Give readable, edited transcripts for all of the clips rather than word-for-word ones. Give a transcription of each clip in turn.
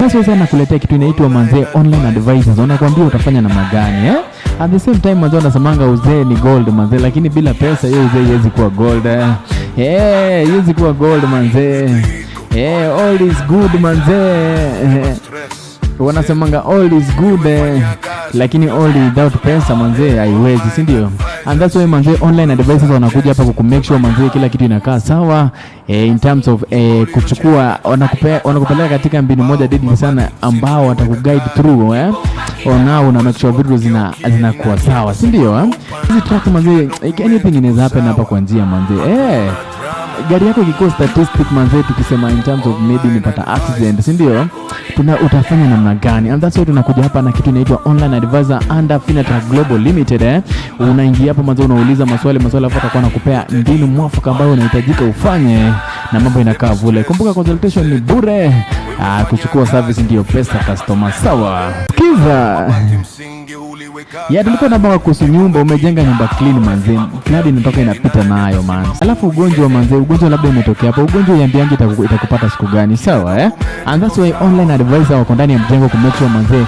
Sasa sana kuletea kitu inaitwa manze online advisors. Wanakuambia utafanya namna gani At the same time manze wanasemanga uzee ni gold manze, lakini bila pesa hiyo uzee haiwezi kuwa gold. Haiwezi kuwa gold manze. All is good manze. Wanasemanga all is good lakini all without pesa manze haiwezi, si ndio? And that's why manze online advisors wanakuja hapa kumake sure manze kila kitu inakaa sawa in terms of kuchukua, wanakupeleka katika mbinu moja deadly sana ambao watakuguide through una make sure vitu zinakuwa sawa, si ndio? Hizi track manze anything inaweza happen hapa kwa njia manze. Gari yako ikikuwa statistic manze, tukisema in terms of maybe nipata accident, si ndio? Utafanya namna gani? And that's why tunakuja hapa na kitu inaitwa online advisor under Finatrack Global Limited. Unaingia hapa manze, unauliza maswali alafu atakuwa anakupea mbinu mwafaka ambayo unahitajika ufanye na mambo inakaa vile. Kumbuka consultation ni bure. Kuchukua service ndio pesa customer, sawa? Kiza tulikuwa na bawa kuhusu nyumba. Umejenga nyumba clean manze, flood inatoka inapita nayo man. Alafu ugonjwa manze, ugonjwa labda umetokea hapa. Ugonjwa yambiangi itakupata siku gani, sawa And that's why online advisor wako ndani ya mjengo kumake sure manze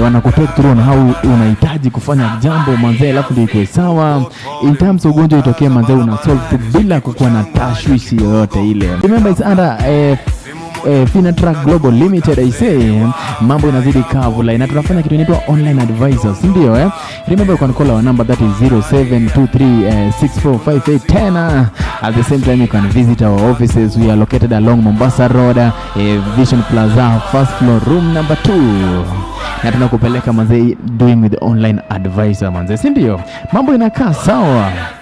wanakutake through on how unahitaji kufanya jambo manze, alafu ndio iko sawa. In terms of ugonjwa itokea manze, una solve tu bila kukuwa na tashwishi yoyote ile. Remember it's under Finatrack Global Limited. I say mambo inazidi kavula na tunafanya kitu inaitwa online advisors, ndio Remember you can call our number, that is 0723645810. At the same time you can visit our offices. We are located along Mombasa Road, Vision Plaza, first floor, room number 2. Na tunakupeleka manze doing with online advisor manze, si ndio? Mambo inakaa sawa.